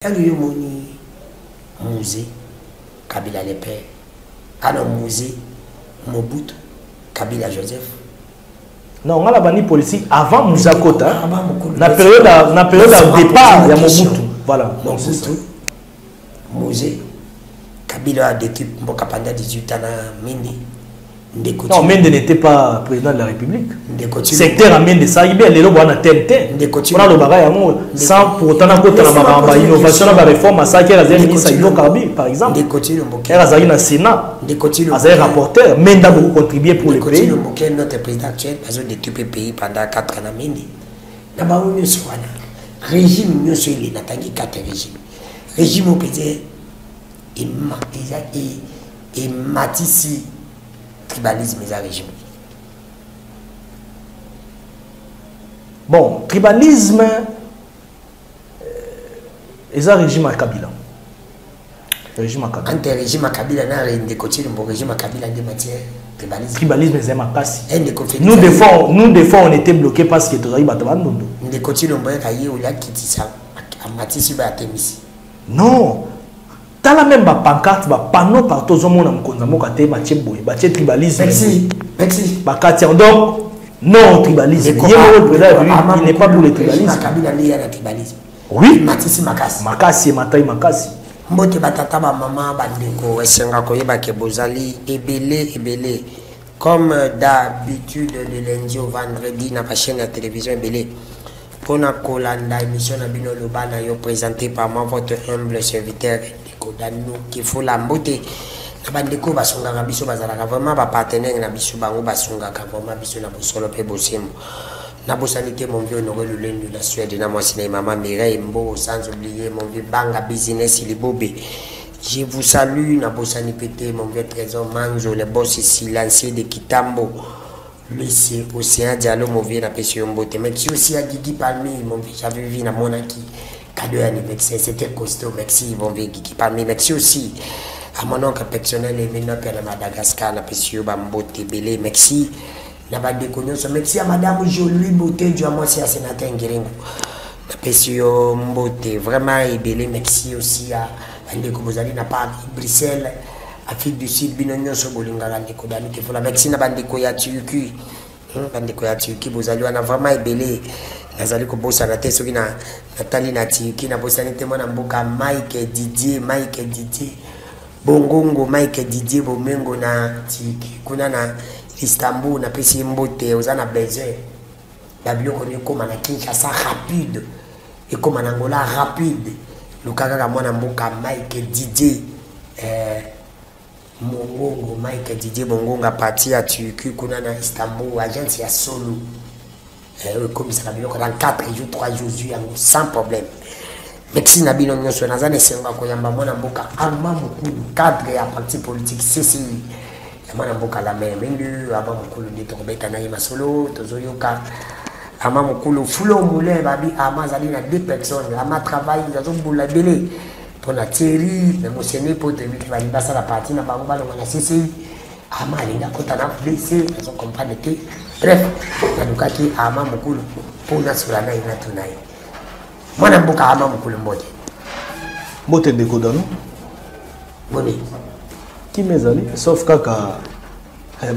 Elle est moni musée Kabila le père. Alors musée Mobutu Kabila Joseph. Non, on a la banni politique avant Moussa Kota. La période de départ, il y a Mobutu. Voilà. Mobutu musée Kabila a depuis Mbokapanda 18 ans à Mindi. Non, Mende n'était pas président de la République. Secteur à Mende, ça y est, les lois ont TNT. On a le bagage, sans pour autant que l'innovation, la réforme, ça qui est la ministre Saïdo Karbi, par exemple. Elle a eu un Sénat, elle a eu un rapporteur, Mende a beaucoup contribué pour le pays. Notre président actuel a occupé le pays pendant 4 ans à Mende. Il y a un régime, il y a 4 régimes. Régime au pays, et Matissi. Tribalisme et régime. Bon, tribalisme et un régime à Kabila. Régime à Kabila. Entre régime à Kabila et le régime à Kabila en matière tribalisme. Tribalisme et Makassi. Nous des fois on était bloqués parce que tu as eu Batabandondo. Nous continuons à aller au lac Kitissa à Matissi à Témissi. Non. Dans la même pancarte, panneau partout au monde en Konzamo Kate, Baché tribalisme. Merci. Donc, non tribalisme. Il n'est pas pour le tribalisme. Oui. Matissi Makassi. Makassi et Matai Makassi. Mbote batata ba maman bandeko esenga koyeba ke bozali ebele comme d'habitude le lundi au vendredi na chaîne de télévision ebele. Pour la colanda émission na bino lobana yo présenté par moi votre humble serviteur Kodano qui faut la beauté na bandeko basonga ka biso bazalaka vraiment ba partenaire na biso bango basonga ka vraiment biso na bosolo pe bosimo na bosanité mon vieux Honoré Lulendo la Suède na moi sina maman Mireille Mbo sans oublier mon vieux Banga business Libobé. Je vous salue na bosani pété mon vieux Trésor Manzo le boss ici lancé de Kitambo. Lycée Océan Diallo mon vieux na Pesio Mbote. Merci aussi à Guigui Palmi mon vieux j'avais vu na Monaki cadeau anniversaire c'était costaud. Merci mon vieux Guigui Palmi. Merci aussi à mon oncle personnel et maintenant à Madagascar na Pesio Bambote Belé. Merci na bandeko nyonso. Merci à madame Jolie Beauté du moi c'est à sénateur Ngiringo na Pesio Mbote vraiment Belé. Merci aussi à bandeko bozali na Paris Bruxelles Afrique du Sud binonyo so bolingala ndeko dani ke fola merci na bandeko ya Turquie bandeko ya Turquie bozali wana vraiment ebele nazali ko bossa na teso kina Nathalie na Turquie na bossa nite mona mboka Mike Didier Bongongo Mike Didier Bomengo na Turquie kuna na Istanbul na pesi mbote ozana besoin babio ko koma na Kinshasa rapide et comme en Angola rapide lukaka ka mwana mboka Mike Didier Mongongo Mike Didier Bongongo parti à Turquie kuna na Istanbul agence ya solo comme ça bien dans 4 jours 3 jours sans problème. Merci na bino nyonso nazane senga ko yamba mwana mboka ama mukulu cadre ya parti politique CCI ya mwana mboka la mer mendu aba mukulu ndito kobeta na yema solo tozoyoka ama mukulu fulo mule babi ama zali na 2 personnes ama travail za zombula belé pour la Thierry mais motionné pour te qui va y passer la partie na bango balo na CCI ama linga kota na blessé ils ont comprendre que bref na dukaki ama mukulu pour na sura na ina tunai mwana mboka ama mukulu mbote mbote de Kodano boni qui mezali sauf kaka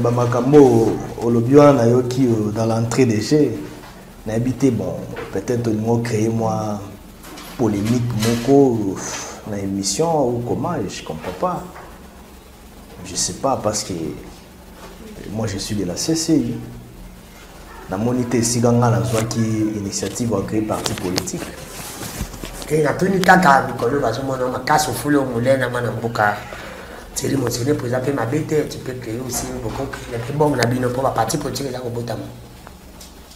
ba makambo olobiwa na yoki dans l'entrée des jeux na habité bon peut-être nous créer moi polémique moko na émission ou comment je comprends pas. Je sais pas parce que moi je suis de la CCI. Na monité siganga na zwaki initiative à créer parti politique. Et na tuni kaka bikolo bazomona makaso fulo mulena mana mboka. Thierry Motionné pour exemple ma bête tu peux créer aussi beaucoup les bon na bino pour parti politique za kobotama.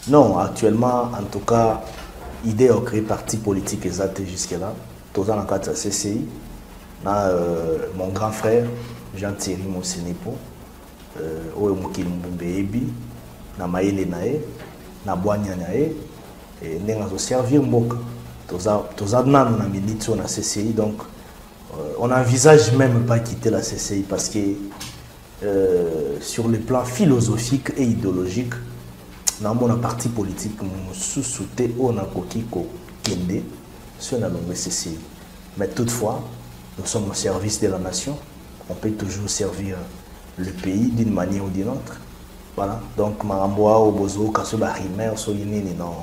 Non, actuellement en tout cas idée à créer parti politique exact jusque-là. Tous dans la carte de la CCI. Mon grand frère, Jean-Thierry Mosenepo, Oyo Mokili Mbembe, na Maïle Nae, na Boanya Nae, et nous servir Mboka. Tous dans la milite na CCI. Donc, on n'envisage même pas quitter la CCI parce que sur le plan philosophique et idéologique, dans mon parti politique, nous sous-souté on a coquille kende sur la longue CCI. Mais toutefois, nous sommes au service de la nation. On peut toujours servir le pays d'une manière ou d'une autre. Voilà. Donc, Maramboa, Obozo, Kasoba, Rimer, Soyinini, non.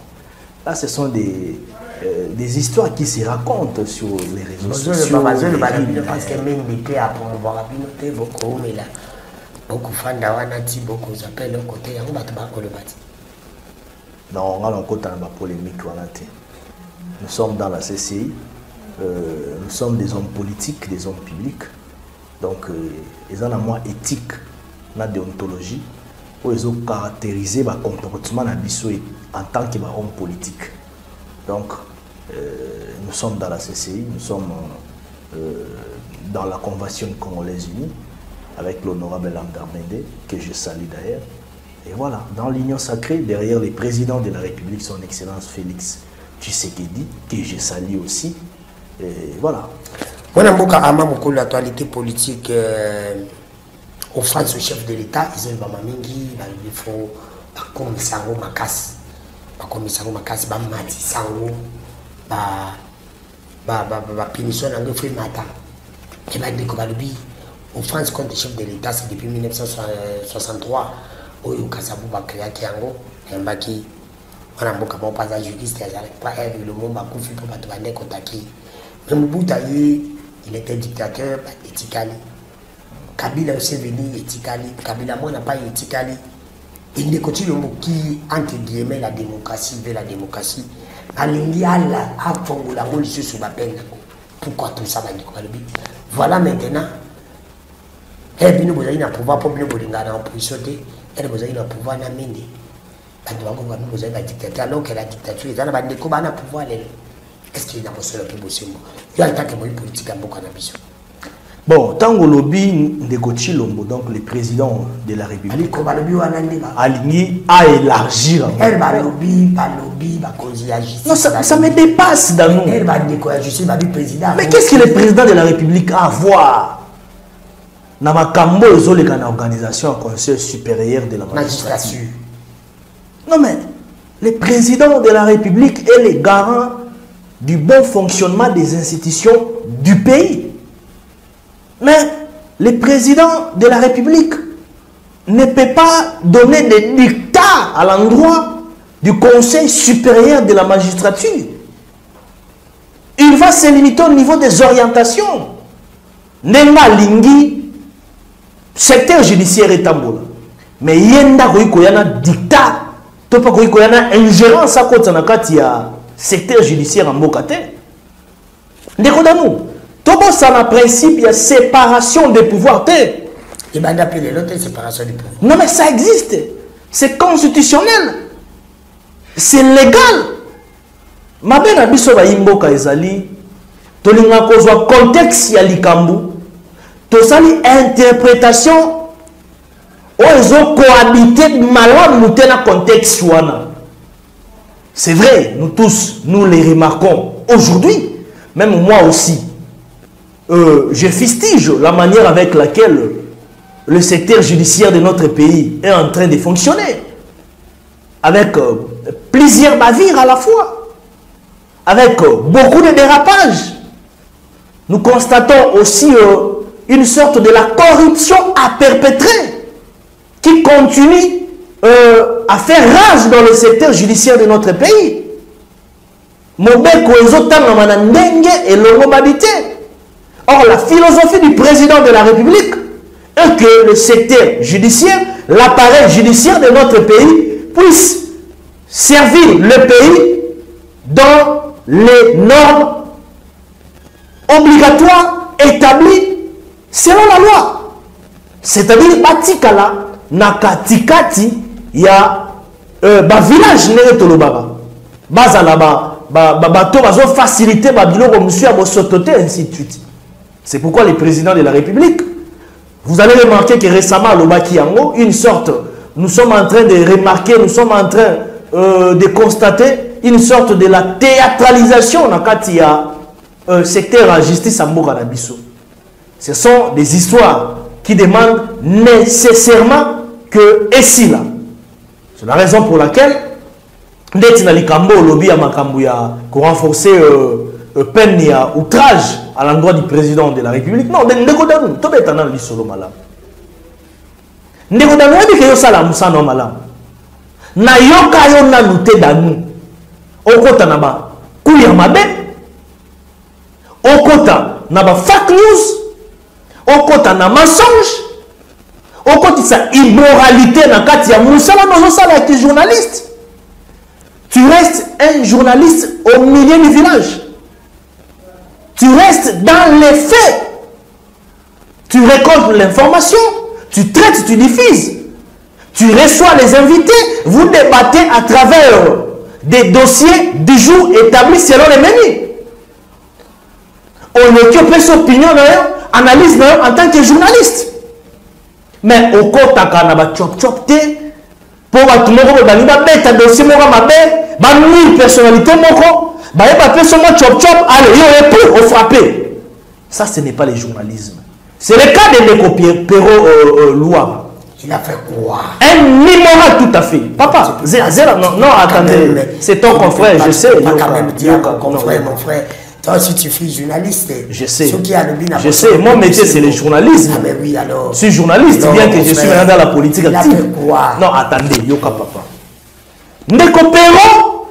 Là, ce sont des histoires qui se racontent sur les réseaux sociaux. Parce que même l'été à promouvoir la communauté, beaucoup, mais là, beaucoup de fans d'Awanati, beaucoup d'appels au côté, on va te battre le bâti. Non, on a encore dans la polémique. Nous sommes dans la CCI, nous sommes des hommes politiques, des hommes publics. Donc, ils ont la moins éthique, la déontologie, où ils ont caractérisé le comportement en tant qu'homme politique. Donc, nous sommes dans la CCI, nous sommes dans la Convention congolaise unie, avec l'honorable Lamdar Mende, que je salue d'ailleurs. Et voilà, dans l'union sacrée, derrière les présidents de la République, son Excellence Félix Tshisekedi, que je salue aussi. Et voilà. On a beaucoup de l'actualité politique au face au chef de l'État, ils ont Mingi, il faut comme Sango Makas, comme Sango Makas, Mati Sango, Punition en fait matin. Et bien, au France contre le chef de l'État, c'est depuis 1963. Oyo Kasabu Bakria Kiango, Mbaki, on a beaucoup de pas à juriste, pas le monde Bakoufi pour Batouane Kotaki. Même Boutaye, il était dictateur, éthicali. Kabila aussi venu éthicali. Kabila moi n'a pas éthicali. Il ne continue qui entre guillemets la démocratie vers la démocratie. Alingiala a Fongola Molissu sous ma peine. Pourquoi tout ça va dire voilà maintenant. Et bien nous avons un pouvoir pour nous bolinga en position. Elle a besoin d'un pouvoir d'amener. Elle doit avoir besoin d'un dictateur. Alors que la dictature, elle a besoin d'un pouvoir. Est-ce qu'il y a besoin d'un pouvoir? Il y a un temps que moi, politique, un peu d'ambition. Bon, tant que lobby de Gochilombo, donc le président de la République, aligné à élargir. Elle va lobby, causer la justice. Non, ça me dépasse dans nous. Elle va découvrir la justice, va dire président. Mais qu'est-ce que le président de la République a à voir? Dans ma cambo, ils ont les organisations au Conseil supérieur de la magistrature. Non, mais le président de la République est le garant du bon fonctionnement des institutions du pays. Mais le président de la République ne peut pas donner des dictats à l'endroit du Conseil supérieur de la magistrature. Il va se limiter au niveau des orientations. Nenga Lingi, secteur judiciaire est tambola. Mais yenda koyana dictat, to pa koyana ingérence à côté na kati ya secteur judiciaire en Mokate. Ndeko damu, to bo ça na principe ya séparation des pouvoirs te. Et ben d'appeler l'autre séparation des pouvoirs. Non mais ça existe. C'est constitutionnel. C'est légal. Mabena biso ba imboka ezali to linga kozwa contexte ya likambu. Tout ça, l'interprétation, ils ont cohabité malheureusement dans le contexte. C'est vrai, nous tous, nous les remarquons aujourd'hui, même moi aussi. Je fustige la manière avec laquelle le secteur judiciaire de notre pays est en train de fonctionner. Avec plusieurs bavires à la fois, avec beaucoup de dérapages. Nous constatons aussi une sorte de la corruption à perpétrer qui continue à faire rage dans le secteur judiciaire de notre pays. Or, la philosophie du président de la République est que le secteur judiciaire, l'appareil judiciaire de notre pays puisse servir le pays dans les normes obligatoires établies selon la loi. C'est-à-dire, batikala, nakatikati, il y a un village nere tolobaba. Bazalaba, bato bazo faciliter babilo comme monsieur à sototer ainsi de suite. C'est pourquoi le président de la République, vous allez remarquer que récemment, l'Obakiango, une sorte, nous sommes en train de remarquer, nous sommes en train de constater une sorte de la théâtralisation dans le secteur de la justice à Mokanabiso. Ce sont des histoires qui demandent nécessairement que ici là. C'est la raison pour laquelle Netina Likambo lobby à Makambuya pour renforcer peine il y a outrage à l'endroit du président de la République. Non, ndeko danu, to betana li solo malam. Ndeko danu ebi ke yo sala musa no malam. Na yoka yo na nute danu. Okota na ba kuya mabe. Okota na ba fake news. Okota na mensonge. Okota sa immoralité na kati ya musa no sala avec les journalistes. Tu restes un journaliste au milieu du village. Tu restes dans les faits. Tu récoltes l'information. Tu traites, tu diffuses. Tu reçois les invités. Vous débattez à travers des dossiers du jour établis selon les menus. On occupe son opinion, analyse en tant que journaliste. Mais au côté de chop chop pour tout le monde, il y a des dossiers, il y a des personnalités, il y a des chop chop, allez, il y a pour frapper. Ça, ce n'est pas le journalisme. C'est le cas de Ndeko Pero Louaba. Il a fait quoi? Un immoral tout à fait. Papa, non, attendez, c'est ton confrère, je sais. Pas quand même dire confrère, mon frère. Toi aussi, tu fais journaliste. Je sais. Je sais. Mon métier, c'est le journalisme. Ah, mais oui, alors. Je suis journaliste, bien que je suis maintenant dans la politique active. Il a fait quoi? Non, attendez, Yoka Papa. Ndeko Pero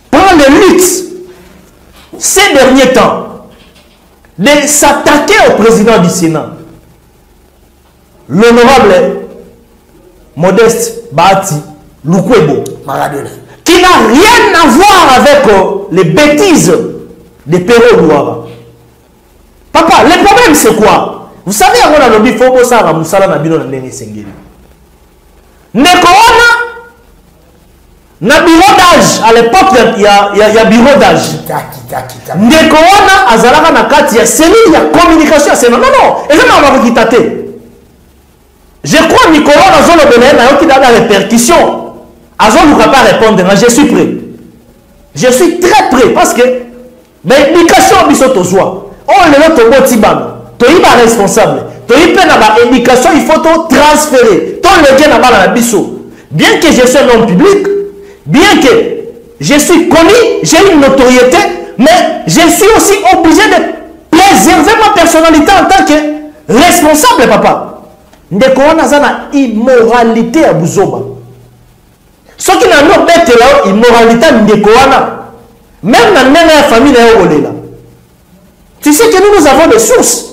prend le luxe, ces derniers temps, de s'attaquer au président du Sénat, l'honorable Modeste Bahati Lukwebo. Maradona. Qui n'a rien à voir avec les bêtises de Pero Louaba. Papa, le problème c'est quoi? Vous savez, on a lobby Fobo Sara Moussala Nabino Nene Sengeli. Ndeko na bureau d'âge, à l'époque, il y a bureau d'âge. Ndeko azalaka na kati ya cellule ya communication. Non, et je m'en vais quitter. Je crois que Nicolas dans zone obénéenne a eu la répercussion. Azon ne peut pas répondre, je suis prêt. Je suis très prêt parce que l'éducation est autosoie. On est là, tu es responsable. Tu es l'éducation, il faut te transférer. Tu es là, bien que je sois un homme public, bien que je suis connu, j'ai une notoriété, mais je suis aussi obligé de préserver ma personnalité en tant que responsable, papa. Ndeko wana zana immoralité à Bouzoba. Ce qui n'a pas été là, immoralité ndeko wana. Même dans la famille, tu sais que nous avons des sources.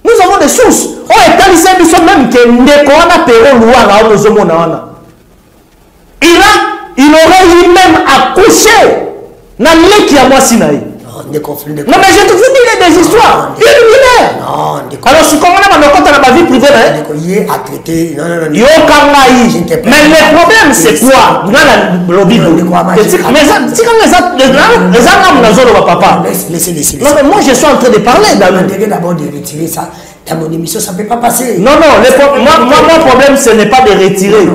Nous avons des sources. On est allé ici, nous sommes même que ndeko wana Pero Louaba au Zomona wana. Il aurait lui-même accouché dans l'équipe à moi Sinaï. Non, mais je te dis des histoires. Non, alors, si on a ma vie privée, a traité. Non. Mais le problème, c'est quoi? Laissez. Non, mais moi, je suis en train de parler. D'abord de retirer ça. Dans mon émission, ça ne peut pas passer. Non, mon problème, ce n'est pas de retirer.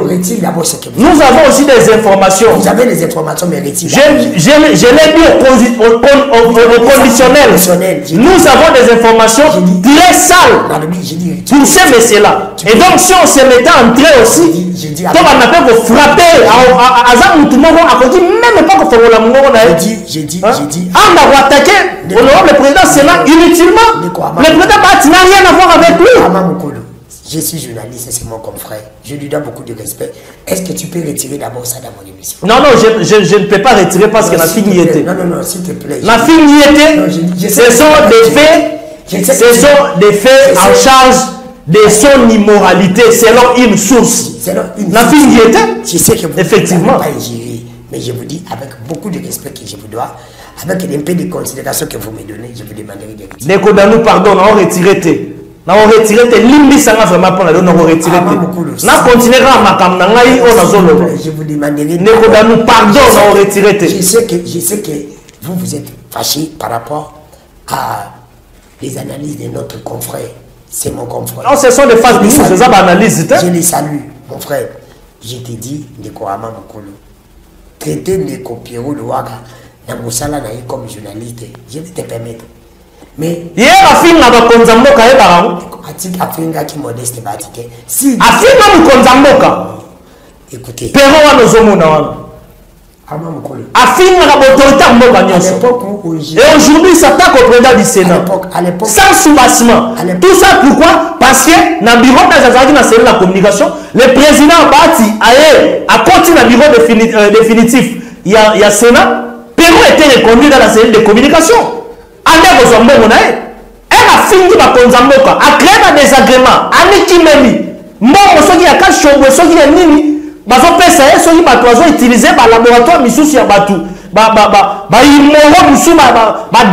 Nous avons aussi des informations. Vous avez des informations, mais retirez. Je l'ai dit au conditionnel. Nous avons des informations très sales pour ces messieurs-là. Et donc, si on se mettait en train aussi, on appelle pour frapper à même pas pour faire la mouvement. J'ai dit. On va attaquer le président Sénat inutilement. Le président Bahati n'a rien à voir avec lui. Je suis journaliste, c'est mon confrère. Je lui donne beaucoup de respect. Est-ce que tu peux retirer d'abord ça dans mon émission? Non, je ne peux pas retirer parce que la fille y était. Non, s'il te plaît. La fille y était. Ce sont des faits. Ce sont des faits en charge de son immoralité selon une source. La fille y était. Je sais que vous effectivement. Ne pouvez pas ingérer, mais je vous dis avec beaucoup de respect que je vous dois, avec un peu de considération que vous me donnez, je vous demanderai de retirer. Neko Danou, pardon, on retiré. On retiré limbi ça vraiment pour la donner on retiré. On continuera à makamnangai on a zone. Je vous demanderai. Neko Danou, pardon, on retiré. Je sais que vous êtes fâché par rapport à les analyses de notre confrère. C'est mon confrère. Non, ce sont des phases de ces analyses. Je les salue, mon frère. Je t'ai dit, Ndeko Ama Mokolo. Traiter Ndeko Pero Louaba dans Moussala comme journaliste, je vais te permettre. Mais hier, la fille n'a pas konzamboka et baram. Atik Afinga qui modeste batike. Si Afinga mu konzamboka. Écoutez. Pero wa nozomo na wana. affirme l'autorité en mot. Et aujourd'hui, il s'attaque au président du Sénat. Sans soubassement. Tout ça pourquoi? Parce que dans le bureau de la communication, le président Bati a continué le bureau définitif. Il y a Sénat. Pérou était reconduit dans la cellule de communication. Elle a fini par Konzamboka, a créé un désagrément, a mis Memi. Moi, ceux qui ont caché, ceux qui ont mis, ceux qui ont utilisé le laboratoire, ils sont battus. Ils ont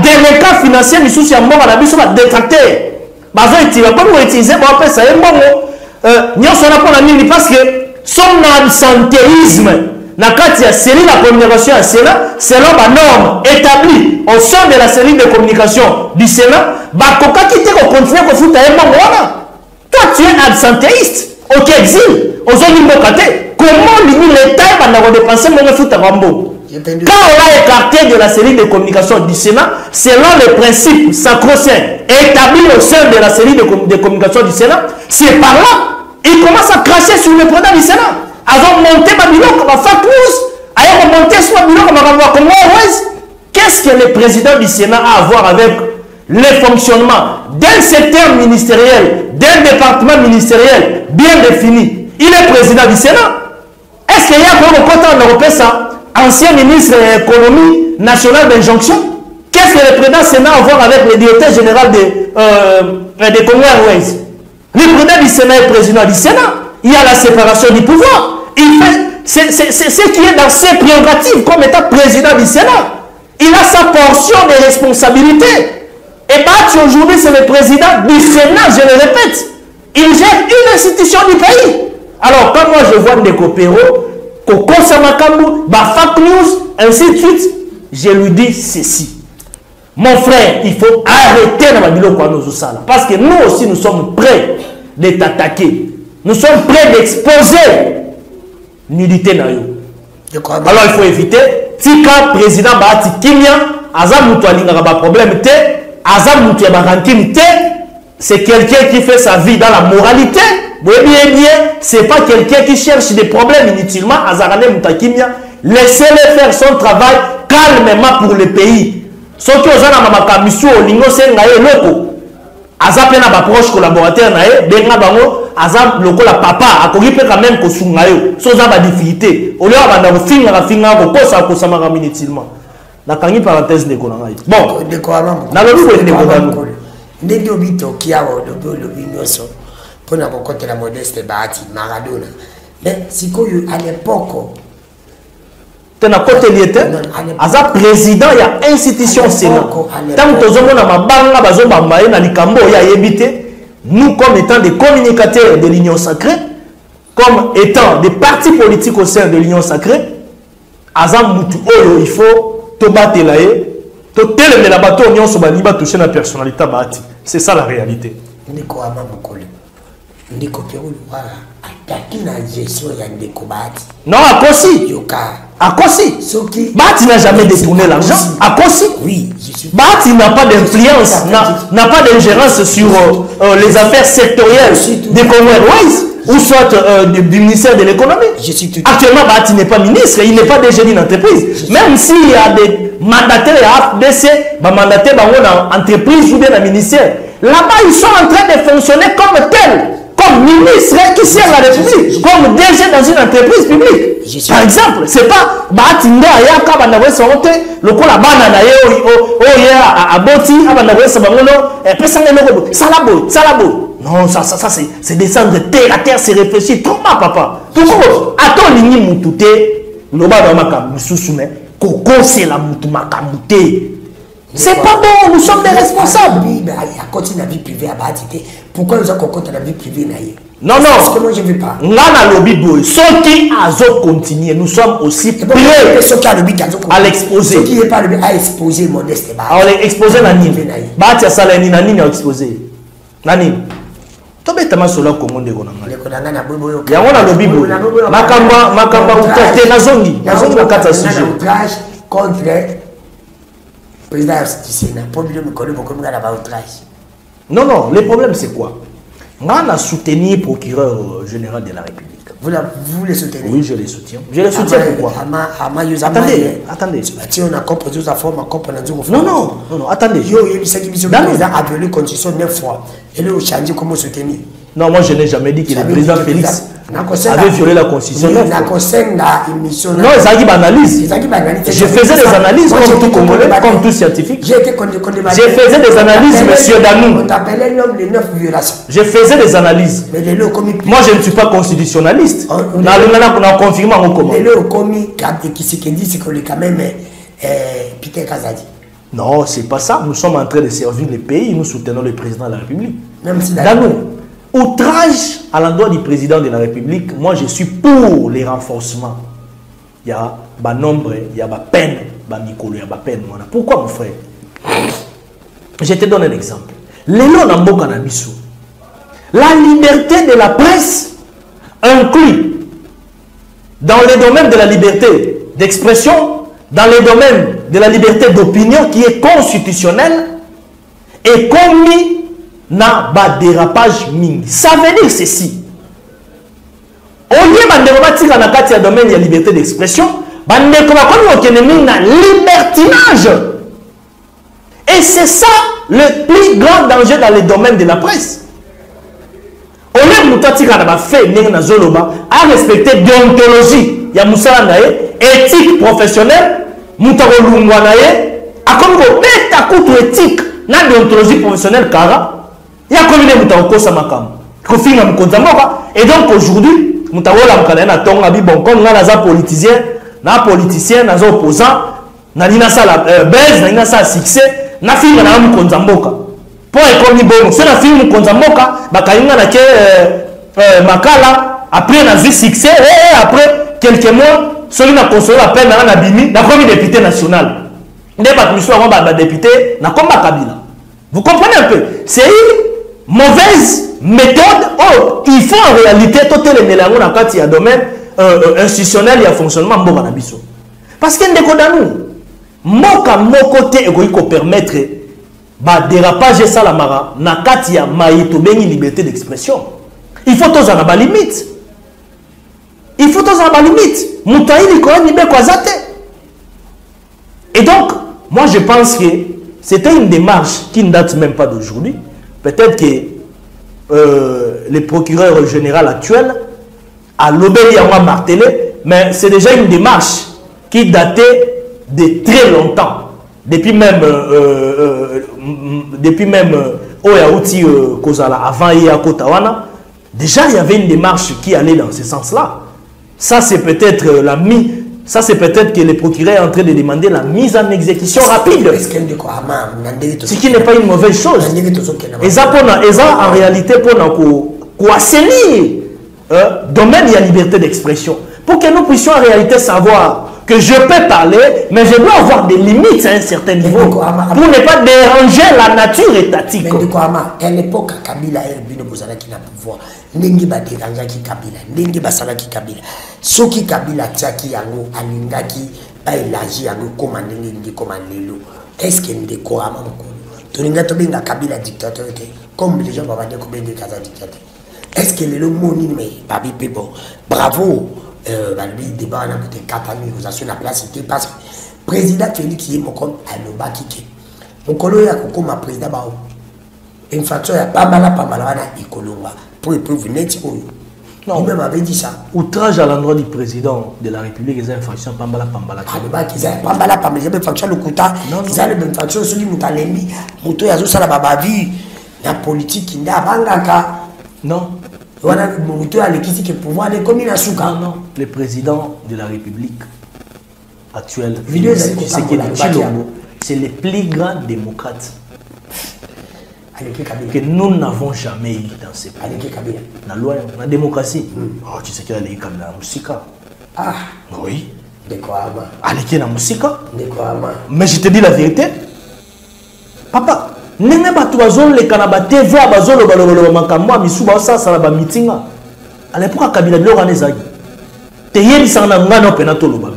délinquants financiers, ils sont détractés. Ils ont utilisé parce que son absentéisme, dans la cellule de communication à Sénat, selon la norme établie au sein de la cellule de communication du Sénat, toi tu es absentéiste, ok, exil, comment l'État va dépenser mon foot à Rambo? Quand on a écarté de la cellule de communication du Sénat, selon les principes sacro-saints établis au sein de la cellule de communication du Sénat, c'est par là, il commence à cracher sur le président du Sénat. Avant de monter ma bilan comme fake news, avant de monter sur ma bilan comme qu'est-ce que le président du Sénat a à voir avec le fonctionnement d'un secteur ministériel, d'un département ministériel bien défini? Il est président du Sénat. Est-ce qu'il y a encore un côté en Europe ça? Ancien ministre de l'économie nationale d'injonction? Qu'est-ce que le président du Sénat a à voir avec le directeur général de Congo Airways? Le président du Sénat est président du Sénat. Il y a la séparation du pouvoir. Il fait, c'est ce qui est dans ses prérogatives comme étant président du Sénat. Il a sa portion de responsabilité. Et Bati aujourd'hui, c'est le président du Sénat, je le répète. Il gère une institution du pays. Alors, quand moi je vois Ndeko Pero, Koko Samakambu, Fake News, ainsi de suite, je lui dis ceci. Mon frère, il faut arrêter la Babylone parce que nous aussi, nous sommes prêts de t'attaquer. Nous sommes prêts d'exposer nudité na yo. Alors il faut éviter. Tika président Bahati Kimia, Azam Moutoualingara ba problème té, Azam Moutouya Barantine té, c'est quelqu'un qui fait sa vie dans la moralité. Bien, c'est pas quelqu'un qui cherche des problèmes inutilement. Azarane Moutakimia, laissez-le faire son travail calmement pour le pays. Sauf que Ozana Mamaka Missou Olingo Sengaye Loko. Azapé na ba proche collaborateur nae, benga bango. Azam loko la papa akoki pe quand même ko sungayo so za ba difficulté au lieu abanda ko finga ko kosa ko samaka inutilement na kangi parenthèse de kona ngai bon de ko alam na lobi ko de ko dano ndenge obito kiawo lobi nyoso pona ko kotela Modeste Bahati Maradona mais sikoyo à l'époque tena côté liete aza président ya institution Sénat tant tozomona mabanga bazomba na likambo ya yebite. Nous, comme étant des communicateurs de l'Union sacrée, comme étant des partis politiques au sein de l'Union sacrée, Azam Moutou Oyo, il faut te battre là, te télémer la bateau, on se bat toucher la personnalité Bahati. C'est ça la réalité. Ndeko Amabukole, Ndeko Pérou, attaquer la gestion ya Ndeko Bahati. Non, à Kossi. Yoka. À Kossi. Bahati n'a jamais détourné l'argent. À Kossi. Oui. Bahati n'a pas d'influence, n'a pas d'ingérence sur les affaires sectorielles des Congo Airways ou soit du ministère de l'économie. Actuellement, Bahati n'est pas ministre, il n'est pas DG d'une entreprise. Même s'il y a des mandataires à FDC, mandataires dans entreprise ou bien dans le ministère, là-bas, ils sont en train de fonctionner comme tels. Comme ministre qui sert la République, comme DG dans une entreprise publique. Par exemple, c'est pas Batinda Ayaka Banawé Sorte, le coup la banane à Boti, à Banawé Sabamono, et Pessango, Salabo. Non, ça c'est descendre de terre à terre, c'est réfléchir. Trop mal, papa. Pourquoi? Attends, l'ini moutouté, le bas de ma camusoume, Koko c'est la moutoumaka mouté. C'est pas bon, nous sommes des responsables. Il continue la vie privée à Bahati. Pourquoi nous avons continué la vie privée? Non, non. Parce que moi je ne veux pas. Nous avons lobby boy. Ceux qui ont continué, nous sommes aussi prêts à l'exposer. Ceux qui n'ont pas le à exposer Modeste Bahati. Alors exposer Nani. Bahati a salé Nani a exposé. Nani. Tobetama sola Congo de Gonanga. Il y a un lobby boy. Makamba ou porter Nazongi. Nazongi na kata sujet. Contre président du Sénat. Problème que nous avons outrage. Non, non, le problème c'est quoi? On a soutenu le procureur général de la République. Vous les soutenez? Oui, je les soutiens. Je les soutiens pourquoi? Attendez. Non, attendez. Président a appelé constitution 9 fois. Et là, vous changez comment soutenir? Non, moi je n'ai jamais dit que le président Félix avait violé la constitution. Non, ils ont analyse. Je faisais des analyses comme tout Congolais, comme tout scientifique. Je faisais des analyses, monsieur Danou. On t'appelait l'homme de 9 violations. Je faisais des analyses. Moi je ne suis pas constitutionnaliste. On a confirmé en comment. Non, c'est pas ça. Nous sommes en train de servir le pays, nous soutenons le président de la République. Même si outrage à l'endroit du président de la République, moi je suis pour les renforcements. Il y a un nombre, il y a une peine, il y a une peine. Pourquoi mon frère? Je te donne un exemple. La liberté de la presse inclut dans les domaines de la liberté d'expression, dans les domaines de la liberté d'opinion qui est constitutionnelle et commis na ba dérapage ming. Ça veut dire ceci. Au lieu de na kati ya domaine de la liberté d'expression, bande comme na libertinage. Et c'est ça le plus grand danger dans les domaines de la presse. Au lieu de fait à respecter déontologie, il y a musala nae, éthique professionnelle, mutaro lungwa nae, a comme beta kutu éthique na déontologie professionnelle kara. Il y a combien de temps et donc aujourd'hui, nous avons bon, comme nous avons politicien, nous avons opposant, nous avons baisse, nous avons succès, nous avons Konzamboka. Pour économiser bon, si nous avons Konzamboka, nous avons Makala, après nous avons succès, et après quelques mois, celui qui a construit la peine, nous avons député national. Nous avons député, nous avons Kabila. Vous comprenez un peu? C'est une mauvaise méthode. Oh, il faut en réalité tout les mélanges dans le domaine institutionnel et fonctionnement de biso. Parce que nous côté égoïque permettre dérapage ça la mara na katia maïto bengi liberté d'expression. Il faut tous en limite. Il faut tous en limite. Moutaïli ko ni be kwazate. Et donc moi je pense que c'était une démarche qui ne date même pas d'aujourd'hui. Peut-être que le procureur général actuel a l'obéi à moi martelé, mais c'est déjà une démarche qui datait de très longtemps. Depuis même Oyaouti Kozala, avant Kotawana, déjà il y avait une démarche qui allait dans ce sens-là. Ça c'est peut-être ça c'est peut-être que le procureur est en train de demander la mise en exécution rapide. Ce qui n'est pas une mauvaise chose. Et ça en réalité pour assainir le domaine de la liberté d'expression. Pour que nous puissions en réalité savoir que je peux parler, mais je dois avoir des limites à un certain niveau. Pour ne pas déranger la nature étatique. À l'époque, Kabila et Bino Bozala qui n'a pouvoir. Nengi ba déranger qui Kabila. Nengi ba sala qui Kabila. Soki Kabila tiaki yango alingaki ba élargi yango comme nengi comme lelo. Est-ce qu'il ne décore pas mon Toninga tobenga Kabila dictateur comme les gens vont dire que benga Kaza dictateur. Est-ce que le moni mais babi pebo. Bravo. Lui débat na côté Katani vous la place c'était parce que président Félix est mon compte à l'oba kike. Mon colo ya kokoma président bao. Infraction ya pamala wana ikolonga. Pour vous n'êtes pas. Non, il même avait dit ça. Outrage à l'endroit du président de la République, les infractions pambala. Ah, le bac, ils ont pambala, ils ont infraction le quota, ils ont les infractions sur les moutalemi, mouto yazo sala babavi, la politique qui n'a pas non. Voilà, mouto à l'équipe qui pouvoir les communes à Souka. Non, le président de la République actuel, c'est le plus grand démocrate que nous n'avons jamais eu dans ces pays. La loi, la démocratie. Oh, tu sais qu'il y a les Kabila Moussika. Ah, oui. De quoi? Aleki na Moussika. De quoi? Mais je te dis la vérité. Papa, nene batu bazolo le kanaba TV bazolo balolo makamwa misuba ça ça ba meeting. À l'époque Kabila bilo kanezaki. Te yeli sana ngano pena toloba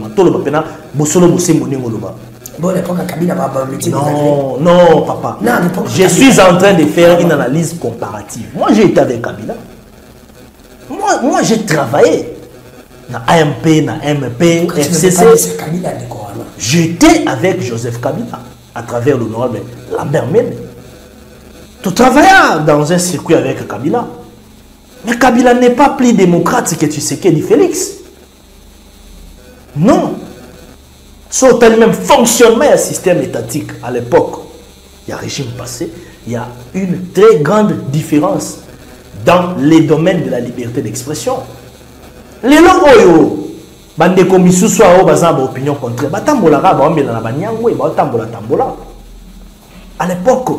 pena bosolo bosembo ngoloba. Bon, l'époque Kabila va pas meeting. Non, papa. Non, je suis en train de faire une analyse comparative. Moi, j'ai été avec Kabila. Moi j'ai travaillé. na AMP, na MP, FCC. J'étais avec Joseph Kabila à travers l'honorable Lambert Mende. Tu travailles dans un circuit avec Kabila. Mais Kabila n'est pas plus démocrate que tu sais qu'il dit Félix. Non. Sur le même fonctionnement du système étatique à l'époque, il y a un régime passé, il y a une très grande différence dans les domaines de la liberté d'expression. Les gens bande komissu soit bazamba opinion contraire batambola ka baombela na banyango batambola tambola. À l'époque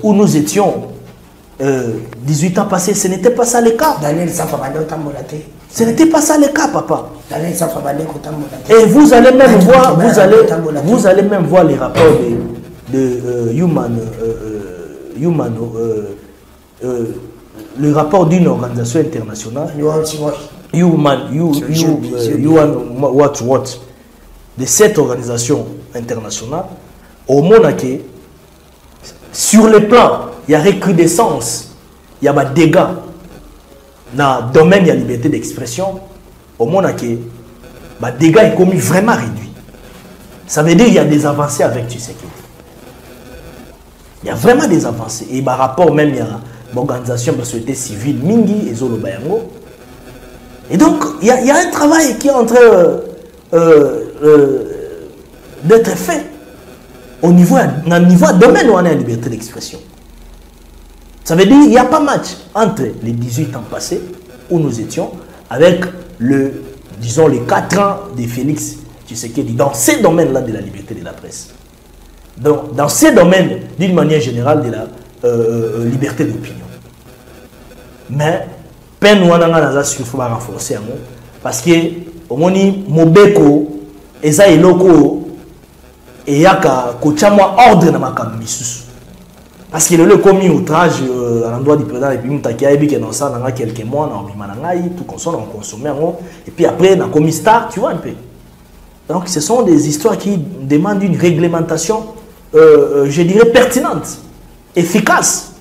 où nous étions 18 ans passés, ce n'était pas ça le cas. Daniel Safa bande tambola te. Ce n'était pas ça le cas, papa. Daniel Safa bande tambola te. Et vous allez même voir, vous allez même voir les rapports de le rapport d'une organisation internationale. De cette organisation internationale, au Monaco, sur le plan, il y a recrudescence, il y a des dégâts dans le domaine de la liberté d'expression. Au Monaco, les dégâts sont commis vraiment réduits. Ça veut dire qu'il y a des avancées avec Tshisekedi. Il y a vraiment des avancées. Et par rapport même, il y a une organisation de la société civile, Mingi et Zolo Bayango. Et donc, il y a un travail qui est en train d'être fait au niveau domaine où on a la liberté d'expression. Ça veut dire qu'il n'y a pas match entre les 18 ans passés où nous étions avec disons, les 4 ans de Félix Tshisekedi dans ces domaines-là de la liberté de la presse. Donc, dans ces domaines, d'une manière générale, de la liberté d'opinion. Mais, peine ou ananga il faut renforcer parce que au moni mobeko eza eloko et yaka kochama ordre na makambo misusu parce que le commis outrage à l'endroit du président de la République takia ebi que dans ça dans quelques mois na bima ngai tout consommer et puis après na commis star tu vois un peu. Donc ce sont des histoires qui demandent une réglementation je dirais pertinente, efficace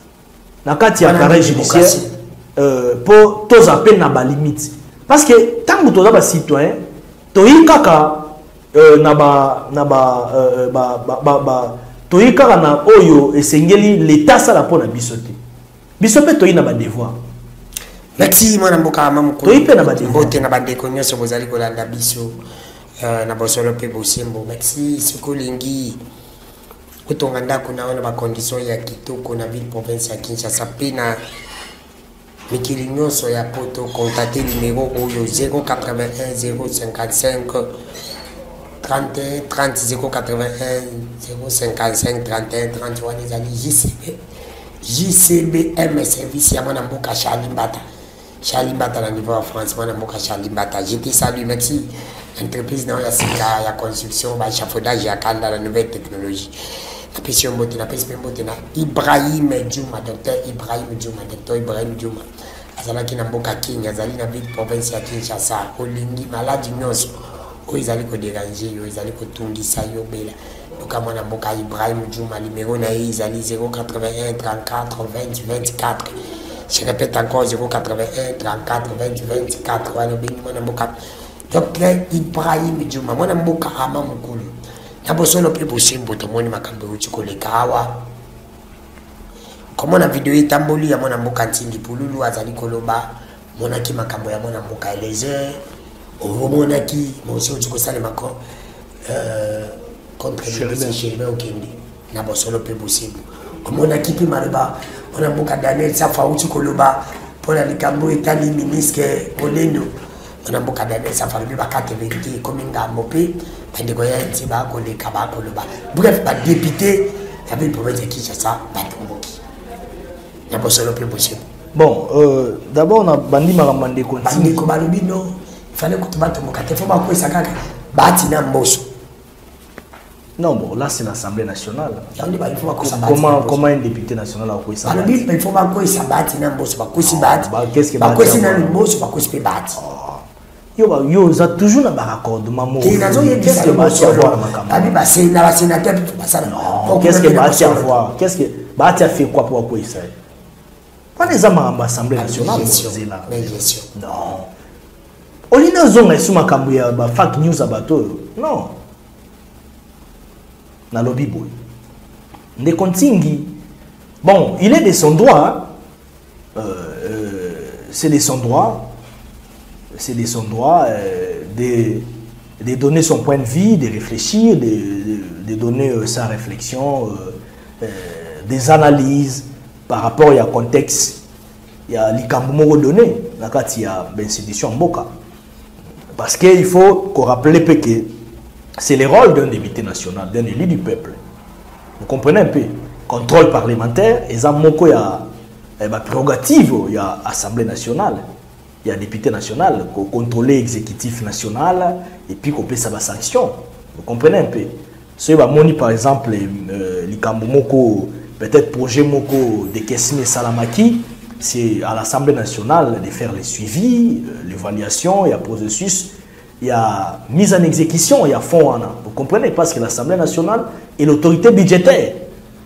dans le cadre de carré judiciaire. Pour tous appels na ba limite parce que tant que tu as citoyen toi kaka na oyo esengeli l'état ça la pour na bisoté bisoté toi na ba devoir. Merci mon amboka mamuko toi pe na ba devoir bote na bande konyo so bozali kolanda biso na bosolo pe bosembo. Merci sikolingi kutonga ndako na ona ba condition ya kitoko na ville province ya Kinshasa pe na Mikili nyonso ya poto contacter numéro oyo 081 055 31 30 081 055 31 31 les amis JCBM service ya mwana mboka Charlie Mbata na niveau en France mwana mboka Charlie Mbata. Je te salue, merci entreprise na ya sika ya construction ba échafaudage ya kanda la nouvelle technologie. Ibrahim Djouma, docteur Ibrahim Djouma. Azalaki na mboka Kenya, azali na ville province ya Kinshasa, olingi maladi nyonso. Oyo ezali ko déranger yo, ezali ko tungisa yo bela. Luka mwana mboka Ibrahim Djouma, numéro na ye ezali 081 34 20 24. Je répète encore 081 34 20 24. Wana bengi mwana mboka docteur Ibrahim Djouma, mwana mboka ama mukulu. Nabosolo pe bosembo tomoni makambo uchi koleka awa. Komona video itamboli ya mwana mboka Ntindi Pululu azali koloba monaki makambo ya mwana mboka Eliezer omonaki mosi uchi kosala mako contre Chéribin Okende. Nabosolo pe bosembo omonaki pe mareba mwana mboka Daniel Safa uchi koloba pona likambo etali ministre Olendo. Mwana mboka Daniel Safa bi bakate vérité comme ngambo pe bref, les députés avaient pour mettre qui ça. Bon, d'abord, on a bandi maramande continue. Il fallait que tu battes mon café. Il faut pas que ça gagne. Bâti na mboso. Non, bon, là c'est l'Assemblée nationale. Comment un député national a quoi ça? Il faut pas que ça bâti na mboso. Qu'est-ce que bâti? Yo, ça toujours un raccordement. Qu'est-ce que Bati a voir? Qu'est-ce que Bati a voir? Qu'est-ce que Bati a fait quoi pour quoi ça? Pas les hommes à l'Assemblée nationale. Non. Olina zonga suma kambuya ba fake news abato. Non. Na lobby boy. Nde Kontingi. Bon, il est de son droit. C'est de son droit. C'est de son droit de donner son point de vue, de réfléchir, de donner sa réflexion, des analyses par rapport à un contexte. Il y a l'Ikamboumoro donné, il y a l'institution Mboka. Parce qu'il faut qu'on rappelle que c'est le rôle d'un député national, d'un élu du peuple. Vous comprenez un peu? Contrôle parlementaire, et ça, il y a une prérogative, il y a l'Assemblée nationale, il y a député national, qui contrôle l'exécutif national, et puis qu'on peut sa sanction. Vous comprenez un peu? Si vous avez par exemple, l'Ikamboumoko, peut-être projet Moko de Kessime Salamaki, c'est à l'Assemblée nationale de faire le suivi, l'évaluation, il y a processus, il y a mise en exécution, il y a fonds. Vous comprenez? Parce que l'Assemblée nationale est l'autorité budgétaire.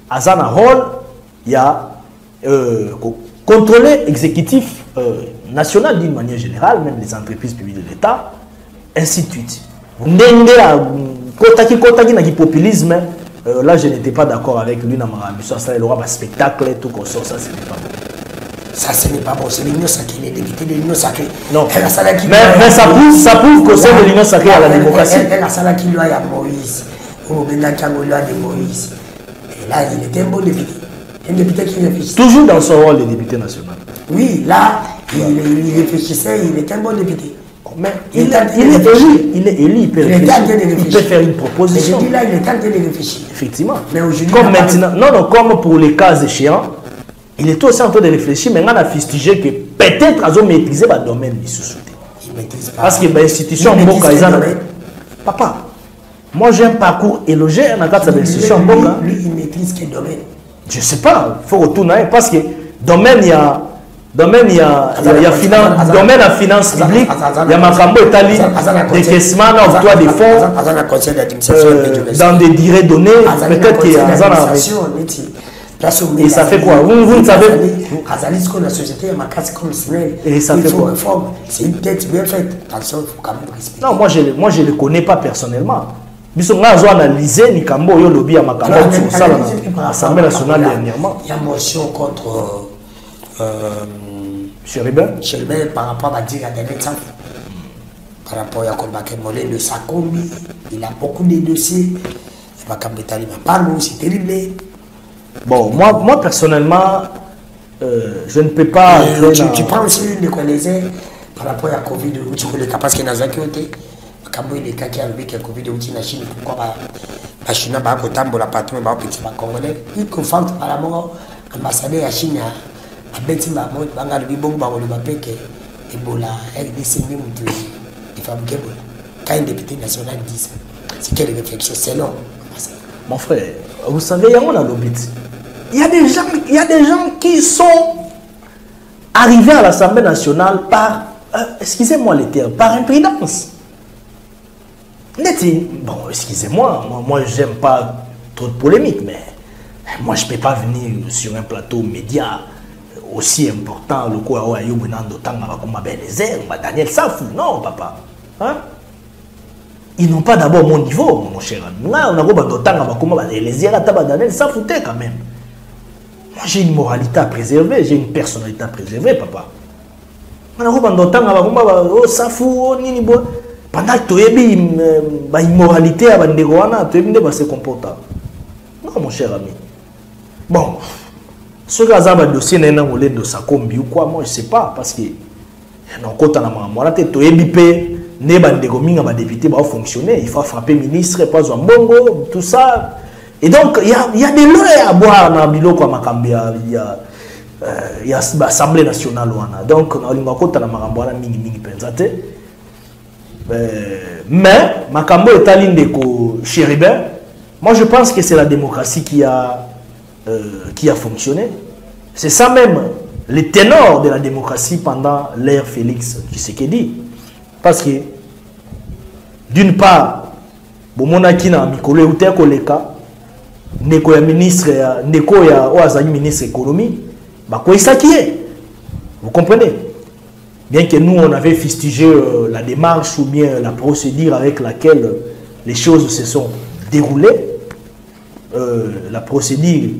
À un rôle, il y a contrôler exécutif national d'une manière générale, même les entreprises publiques de l'État, ainsi de suite. Populisme, là je n'étais pas d'accord avec lui dans ma mission, ça il aura un spectacle et tout comme ça, ça c'est pas bon. Ça, ce n'est pas bon, c'est l'Union sacrée, les députés de l'Union sacrée. Non, mais ça prouve qu'au sein de l'Union sacrée, à la démocratie. Elle a ça qui lui a Moïse, au Bendakango, lui a de Moïse. Et là, il était un bon député. Un député qui réfléchissait. Toujours dans son rôle de député national. Oui, là, il réfléchissait, il était un bon député. Mais il est élu, il peut faire une proposition. Mais je dis là, il est en train de réfléchir. Effectivement. Mais aujourd'hui, comme maintenant, non, comme pour les cas échéants, il est aussi en train de réfléchir, mais on a fustigé que peut-être qu'ils ont maîtrisé le domaine du sous-souté. Il ne maîtrise pas. Parce que l'institution Papa, moi j'ai un parcours élogé dans l'institution Mboka. Lui, il maîtrise quel domaine? Je ne sais pas, il faut retourner, parce que domaine, il y a finance, domaine à finance publique, il y a Makambo Etali, décaissement, octroi des fonds, dans des durées données, peut-être qu'il y a et ça fait quoi? Vous savez. Et ça fait quoi? C'est une tête bien faite. Attention, il faut quand même respecter. Non, moi je ne le connais pas personnellement. Mais si on a analysé Nikambo, il y a lobby à Makambo, l'Assemblée nationale dernièrement. Il y a une motion contre Chéribin par rapport à dire à des médecins. Par rapport à Kolbake Molé de Sakombi, il a beaucoup de dossiers. Makambo Etali m'a parlé, c'est terrible. Bon, moi personnellement, je ne peux pas. Tu prends aussi une de connaisseurs par rapport à Covid, où tu connais parce qu'il y a des côté. Quand il y a des cas qui ont vécu Covid, où tu as Chine, pourquoi la Chine a un tambour, la patron, un petit congolais. Il confond par la mort, l'ambassadeur à Chine a bêti ma mort, Bangal Bibong, Bangal Mapeke, Ebola, RDC, des femmes Ebola. Quand un député national dit ça, c'est quelle réflexion? C'est long. Mon frère, vous savez, il y a un lobby. Il y a des gens qui sont arrivés à l'Assemblée nationale par, excusez-moi les termes, par imprudence. Bon, excusez-moi, moi j'aime pas trop de polémique, mais moi je ne peux pas venir sur un plateau média aussi important, le quoi, comme Daniel Safou, non papa. Hein? Ils n'ont pas d'abord mon niveau, mon cher ami. On a les ça foutait quand même. Moi j'ai une moralité à préserver, j'ai une personnalité à préserver, papa. Pendant que tu as une immoralité à se comporter. Non, mon cher ami. Bon, ce que tu as dossier de Sakombi ou quoi, moi je ne sais pas, parce que député va fonctionner, il faut frapper ministre, pas un bongo, tout ça. Et donc, il y a des lois à boire dans le bilo comme il y a l'Assemblée nationale. Donc, on a mais, Makambo est allé de Chéribin. Moi, je pense que c'est la démocratie qui a fonctionné. C'est ça même, le ténor de la démocratie pendant l'ère Félix Tshisekedi. Parce que, d'une part, Bomonaki na Mikolo Euter Koleka, Neko ya ministre, Neko ya Oazani ministre économie, Bako Isakie. Vous comprenez? bien que nous, on avait fustigé la démarche ou bien la procédure avec laquelle les choses se sont déroulées, la procédure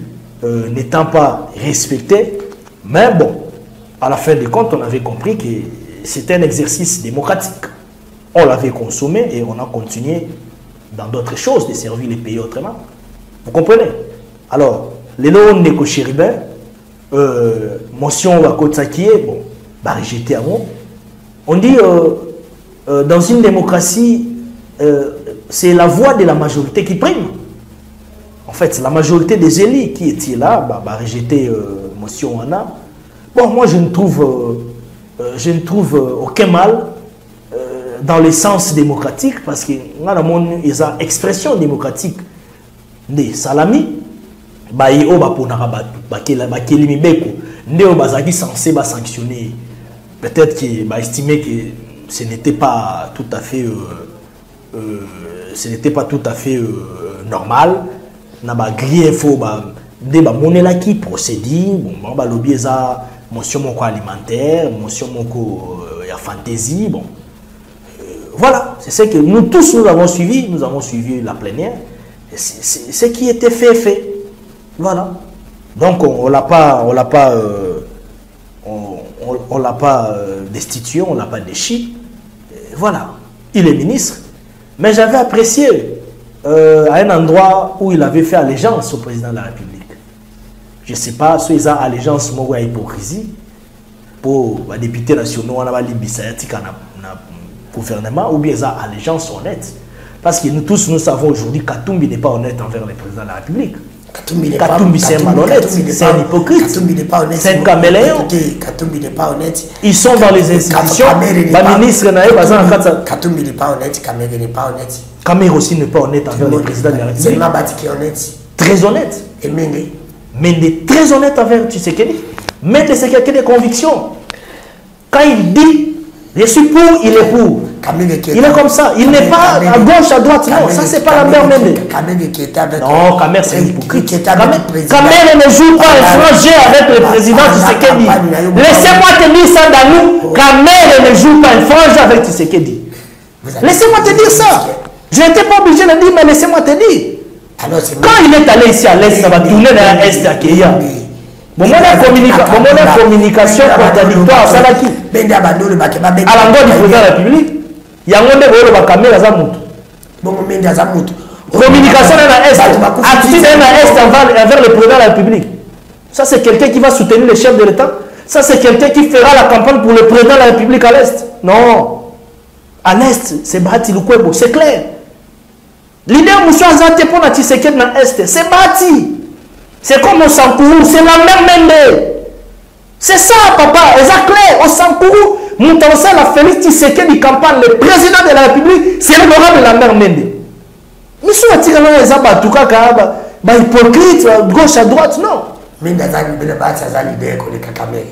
n'étant pas respectée, mais bon, à la fin des comptes, on avait compris que c'était un exercice démocratique. On l'avait consommé et on a continué dans d'autres choses de servir les pays autrement. Vous comprenez? Alors, les lois de Chéribin, motion à Kotsaki, bon, bah rejeté à moi. On dit dans une démocratie, c'est la voix de la majorité qui prime. En fait, c'est la majorité des élus qui étaient là, bah rejeté motion Anna. Bon, moi je ne trouve aucun mal dans le sens démocratique parce que dans le monde, il y a une expression démocratique de salami. Bah, il y a censé sanctionner. Peut-être qu'il va estimer que ce n'était pas tout à fait normal. Na ba grille faux ba de ba monela qui procédure bon ba lobby za motion moko alimentaire motion moko ya fantaisie bon voilà c'est ce que nous tous nous avons suivi la plénière c'est ce qui était fait voilà donc on l'a pas destitué, on l'a pas déchi voilà il est ministre mais j'avais apprécié à un endroit où il avait fait allégeance au président de la République. Je ne sais pas si il a allégeance ou hypocrisie pour les députés nationaux, on a gouvernement, ou bien il a allégeance honnête. Parce que nous tous, nous savons aujourd'hui que Katumbi n'est pas honnête envers le président de la République. Katumbi c'est un malhonnête, c'est un hypocrite, c'est un caméléon. Katumbi n'est pas honnête. Ils sont dans les institutions. Katumbi n'est pas honnête, Kamere n'est pas honnête. Kamere aussi n'est pas honnête envers le président de la République. C'est Mabati qui est honnête. Très honnête. Et Mende. Mende très honnête envers Tshisekedi. Mende c'est quelqu'un de conviction. Quand il dit je suis pour, il est pour. Il est comme ça. Il n'est pas à gauche, à droite. Non, ça c'est pas la mère Mende. Non, Kamere c'est hypocrite. Kamere ne joue pas un franc jeu avec le président Tshisekedi. Laissez-moi te dire ça dans nous. Kamere ne joue pas un franc jeu avec Tshisekedi. Laissez-moi te dire ça. Je n'étais pas obligé de dire, mais laissez-moi te dire. Quand il est allé ici à l'Est, ça va tourner dans l'Est à Kéya. Bon, mon communication contradictoire, ça là qui à l'endroit du président de la République, il y a un monde où la caméra a communication dans l'Est, attitude dans l'Est envers le président de la République. Ça, c'est quelqu'un qui va soutenir les chefs de l'État. Ça, c'est quelqu'un qui fera la campagne pour le président de la République à l'Est. Non. À l'Est, c'est Bati Lukwebo, c'est clair. L'idée de Moussa Zate pour la Tshisekedi dans l'Est, c'est Bati. C'est comme au Sankourou, c'est la même Mende. C'est ça, papa, c'est clair. Au Sankourou, Moutaoussa, la Félix Tshisekedi campagne, le président de la République, c'est l'honorable de la mère Mende. Mais si on tire dans les abats, tout cas, hypocrite, gauche à droite, non. Mais dans l'idée qu'on est Kamere.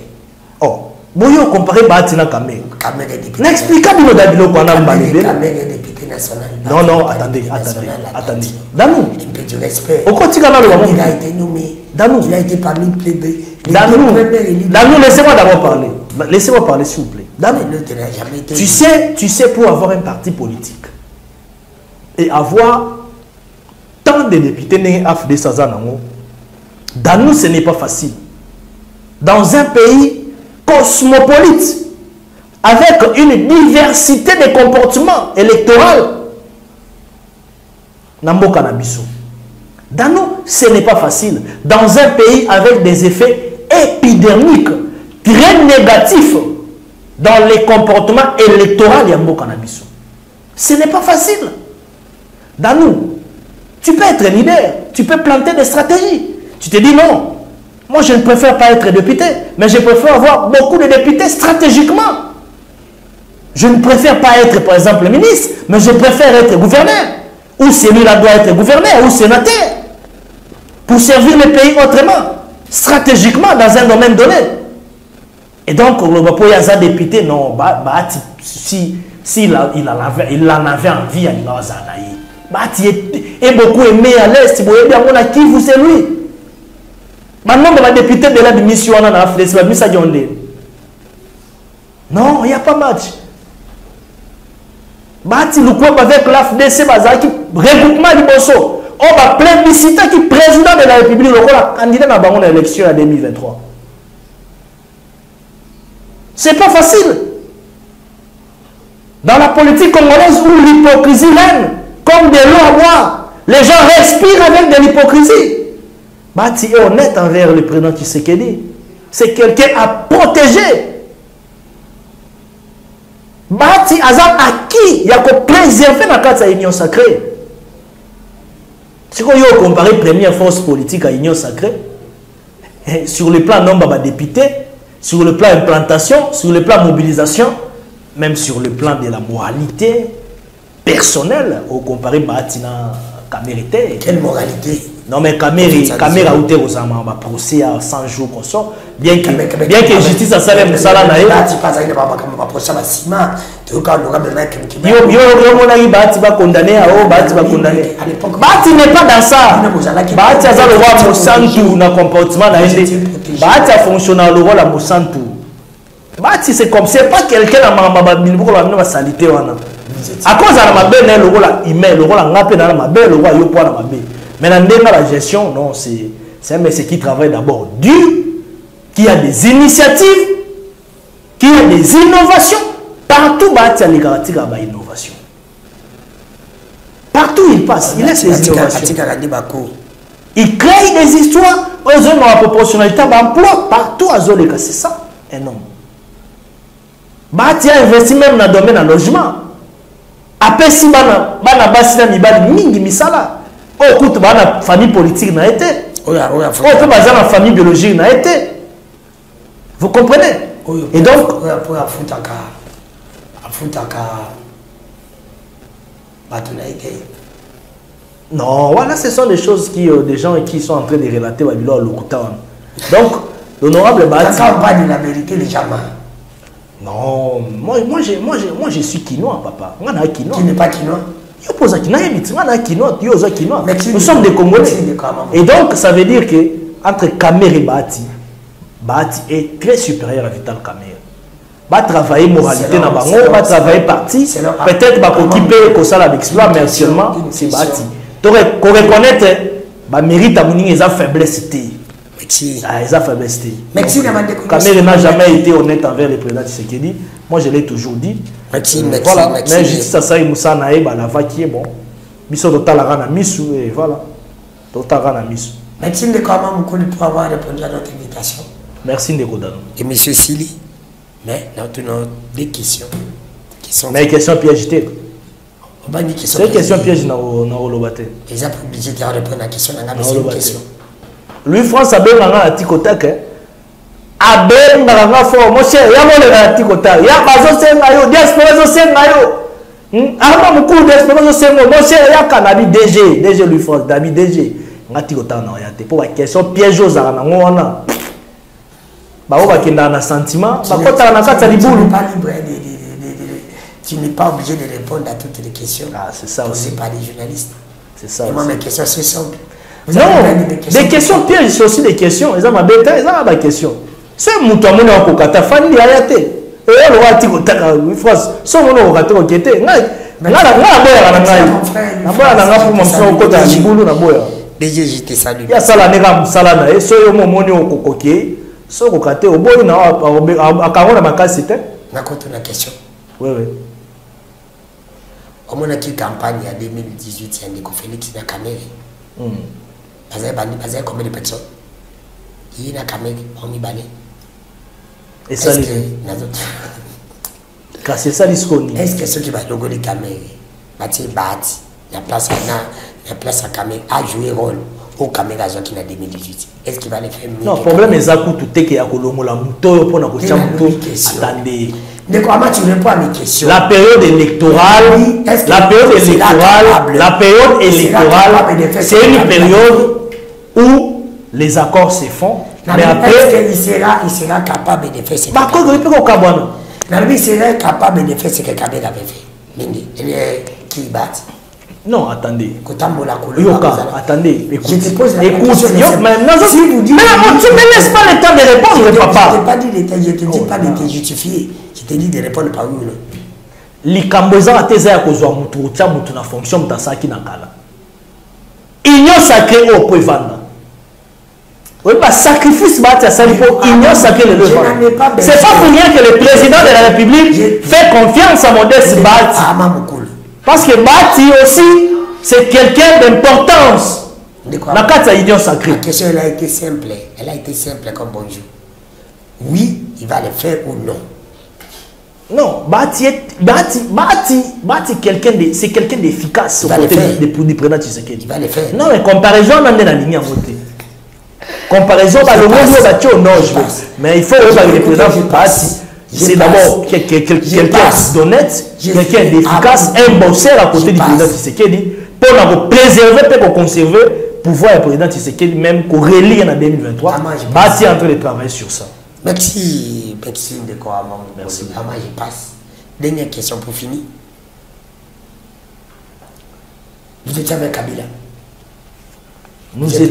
Oh. Boyo comparé Batina Kamere. N'explicable d'abilo qu'on a balébé. Non, attendez. Danou. Au quotidien, il a été nommé. Danou. Il a été parmi les Danou, laissez-moi d'abord parler. Laissez-moi parler, s'il vous plaît. Danou. Tu sais, pour avoir un parti politique et avoir tant de députés nés à Fede Sazanango, Danou, ce n'est pas facile. Dans un pays cosmopolite, avec une diversité de comportements électoraux, Nambo Kanabiso. Dans nous, ce n'est pas facile. Dans un pays avec des effets épidermiques très négatifs dans les comportements électoraux, Yambo Kanabiso. Ce n'est pas facile. Dans nous, tu peux être leader, tu peux planter des stratégies. Tu te dis non. Moi, je ne préfère pas être député, mais je préfère avoir beaucoup de députés stratégiquement. Je ne préfère pas être, par exemple, ministre, mais je préfère être gouverneur. Ou celui-là doit être gouverneur ou sénateur. Pour servir le pays autrement, stratégiquement, dans un domaine donné. Et donc, le Bapoyaza député, non, s'il en avait envie, il est beaucoup aimé à l'Est, il a qui vous c'est lui. Maintenant, le député de la démission en Afrique, c'est la mise à Yondé. Non, il n'y a pas match. Bati le club avec l'AFDC, qui regroupement du Bosso. On va plébisciter qui président de la République, le candidat dans l'élection en 2023. C'est pas facile. Dans la politique congolaise où l'hypocrisie règne, comme de l'eau à boire, les gens respirent avec de l'hypocrisie. Bati est honnête envers le président Tshisekedi. C'est quelqu'un à protéger. Bati Azam acquis, il y a qu'au préserver dans la union sacrée. Si on compare première force politique à l'union sacrée, sur le plan nombre de députés, sur le plan implantation, sur le plan mobilisation, même sur le plan de la moralité personnelle, on compare Bati à Camérité. Quelle moralité? Non mais caméra ou Osama va procès à 100 jours qu'on sort bien que justice a salé musala na yo va condamner Bati n'est pas dans ça. Bati a le roi Mosantu na comportement na yende. Bati a fonctionné le rôle à Mosantu. Bati c'est comme c'est pas quelqu'un à mamba bilbo la na salité wana. À cause de ma belle le rôle humain le rôle ngapé na ma belle le roi yo pour na ma belle. Mais dans la gestion, non, c'est un monsieur qui travaille d'abord dur, qui a des initiatives, qui a des innovations. Partout, il y a les garanties d'innovation. Partout il passe, il laisse les innovations. Il crée des histoires, ils ont la proportionnalité d'emploi, partout, c'est ça, énorme. Il a investi même dans le domaine du logement. Après, si il y a des misala. Oh, écoute, la famille politique n'a été. Oh, la famille biologique n'a été. Vous comprenez? Et donc, non, voilà, ce sont des choses qui, des gens qui sont en train de relater à Bilo Lokuta. Donc, l'honorable Bati. Ça ne pas de la vérité, les gens. Non, moi, je suis quinois, papa. Moi, je suis quinois. Tu n'es pas quinois? Nous sommes des Congolais. Et donc, ça veut dire que entre Kamer et Bati, Bati est très supérieur à Vital Kamer. Va travailler moralité dans Bango, va travailler parti. Peut-être va occuper comme ça l'exploit, mais actuellement, c'est Bati. Tu reconnaître, bah mérite à mon ils ont faiblesse. Ah, ils ont faiblesse. Kamer n'a jamais été honnête envers le président Tshisekedi. Moi, je l'ai toujours dit. Voilà, mais justice à ça, il m'a dit la va qui est bon. Miso total à Misu et voilà. Total à Misu. Merci de comment pour avoir répondu à notre invitation. Merci de Kodano. Et monsieur Sili, mais nous avons des questions. Mais question piège. C'est une question piège dans le ils ont obligé de répondre à la question. Une question. Lui, France a bien un tikotak. Aben na fo mo cher ya mo le na tikota ya bazo senga yo diaspora zo senga yo ama mukuru diaspora zo senga mo cher ya kanabi DG lui France David DG nga tikota na ya te pour la question piège aux na ngona ba o ba kenda na sentiment ba kota na kata libulu tu n'es pas obligé de répondre à toutes les questions. Ah, c'est ça aussi. C'est pas des journalistes. C'est ça. Et moi mes questions c'est simple. Non, des questions pièges, c'est aussi des questions. Ils ont ma bête, ils ont des questions. C'est mon tour, mon okata, famille, il y a été. Et on va dire que France, son nom aura été enquêté. Déjà, je te salue. Il y a ça la négam salana et soyo momoni okokoke, so kokate oboyi na akangona makasi te. Na koto na question. Oui oui. Au moins qui campagne en 2018 il y a des Félix na Kamere. Bazay combien de personnes? Il y a na Kamere on y balé. Et ça les c'est ça l'isconi. Est-ce que ceux qui va logo de Kamere bati bati la place à Kamere a joué rôle au Kamere qui na 2018. Est-ce qu'il va les faire? Non, problème est ça tout est que ya kolongo la muto pour na kocha muto. Attendez. De comment tu réponds à mes questions? La période électorale, c'est une période où les accords se font. Mais après, est-ce qu'il sera capable de faire ce qu'il sera capable de faire ce que Kabila avait fait? Qui bat? Non, attendez. Attendez. Écoute, je te pose la question. Si vous dites, mais tu ne me laisses pas le temps de répondre, papa. Je ne t'ai pas dit de te justifier. Je t'ai dit de répondre par oui ou non. Likamboza a tes airs qu'aux hommes mutu na fonction de ça qui n'a qu'à là. Union sacrée au point vendre. Oui, bah sacrifice bah ça il faut union sacrée le devant. C'est pas pour rien que le président de la République fait confiance à Modeste Bati. Parce que Bati aussi c'est quelqu'un d'importance. La carte à union sacrée. La question elle a été simple. Elle a été simple comme bonjour. Oui, il va le faire ou non. Non, Bati, c'est quelqu'un d'efficace au côté du président Tshisekedi. Il va le faire. Non, mais comparaison, on a la ligne à voter. Comparaison, le monde est battu au nord. Mais il faut que le président Bati, c'est d'abord quelqu'un d'honnête, quelqu'un d'efficace, un bosseur à côté du président Tshisekedi, pour préserver, pour conserver le pouvoir du président Tshisekedi, même qu'on relie en 2023. Bati est en train de travailler sur ça. Merci de quoi, merci. Moi, je passe. Dernière question pour finir. Vous étiez avec Kabila. Nous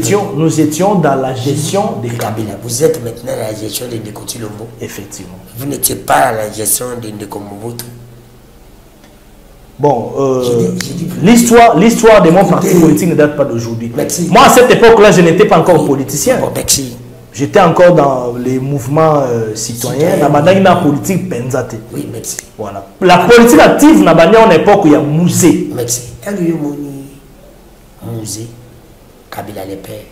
étions dans la gestion de Kabila. Vous êtes maintenant dans la gestion de Ndeko Tshilombo. Effectivement. Vous n'étiez pas à la gestion de Ndeko Mobutu. Bon, l'histoire de mon parti politique ne date pas d'aujourd'hui. Moi, à cette époque-là, je n'étais pas encore politicien. Bon, merci. J'étais encore dans les mouvements citoyens. Dans la politique penzate. Oui, merci. Voilà. La politique active, dans une époque où il y a musée. Merci. Musée, Kabila le père.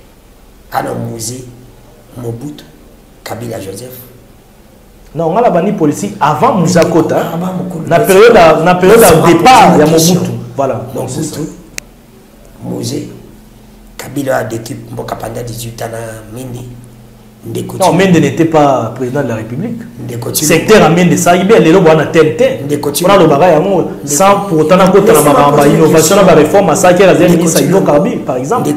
Alors, musée, Mobutu, Kabila Joseph. Non, on a la politique avant Mouzakota. La période de départ, il y a Mobutu. Voilà. Donc, c'est ça. Musée, Kabila a d'équipe, Mbokapanda 18 ans, Mindi. Non, Mende n'était pas président de la République. Secteur à Mende, ça y est, les lois ont TNT. On a le bagage sans pour autant que l'innovation, la réforme, ça qui est la ministre Ido Karbi, par exemple.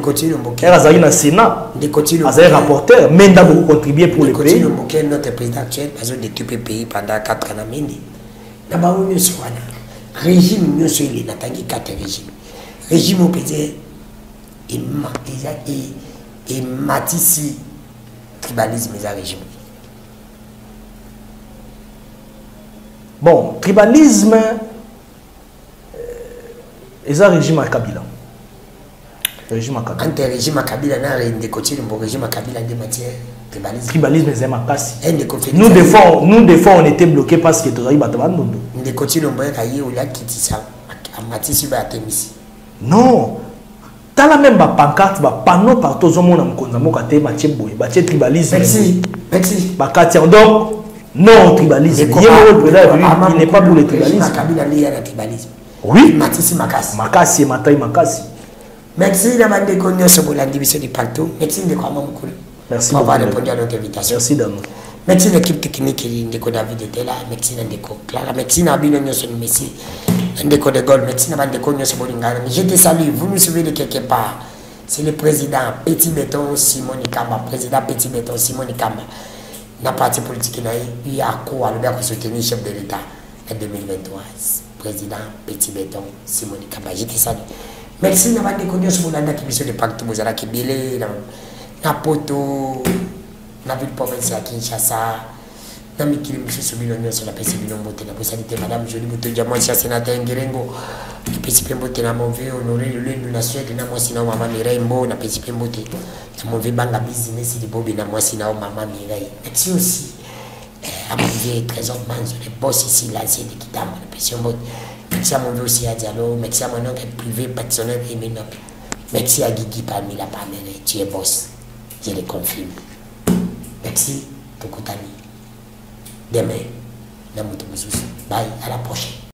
Elle a eu un Sénat, elle a un rapporteur. Mende a beaucoup contribué pour le pays. Notre président actuel a occupé le pays pendant 4 ans. Mende. Régime, nous sommes les 4 régimes. Régime au pays, et Matissi. Tribalisme et régime. Bon, tribalisme et un régime à Kabila. Régime à Kabila. Entre régime à Kabila et le régime à Kabila de matière tribalisme. Tribalisme et ma casse. Nous des fois on était bloqués parce que tu as eu Batabandondo. Nous côté le moyen cahier ou là qui dit ça à Matissi ba Temisi. Non. Dans la même pancarte, panneau partout au monde en Konzamo Kate, Baché tribalisme. Merci. Donc, non tribalisme. Il n'est pas pour le tribalisme. Oui. Matissi Makassi. Makassi, Matai Makassi. Merci d'avoir déconné ce pour la division du partout. Merci de quoi mon cool. Merci d'avoir répondu à notre invitation. Merci d'amour. Merci l'équipe technique de David était là. Merci Ndeko Clara. Merci Nabino Nyoson Messi. Ndeko de Gaulle. Merci Nabandeko Nyoson Bolingana. Je te salue. Vous nous suivez de quelque part. C'est le président Petit Béton Simon Nikamba. Président Petit Béton Simon Nikamba. Dans le parti politique, il y a quoi à soutenir le chef de l'État en 2023. Président Petit Béton Simon Nikamba. Je te salue. Merci Nabandeko Nyoson Bolingana qui vient de partout. Vous allez Kibele, Napoto. La ville provinciale à Kinshasa, dans le Mikili Moussou Sobilonio sur la PCB Nombote, la possibilité Madame Jolie Boutou Diamantia, sénateur Ngerengo, la PCB Mbote, la Monvé, honoré le lieu de la Suède, la Moissina, Maman Mireille Mbo, la PCB Mbote, la Monvé Banga Business, les Bobi, la Moissina, Maman Mireille. Merci aussi à Monvé, Trésor Manzo, les boss ici, l'ancien de Kitama, la PCB Mbote. Merci à Monvé aussi à Diallo, merci à mon oncle privé, personnel et Ménope. Merci à Guigui parmi la parole, tu es boss, je le confirme. Merci, Tokotani. Demain, bye, à la prochaine.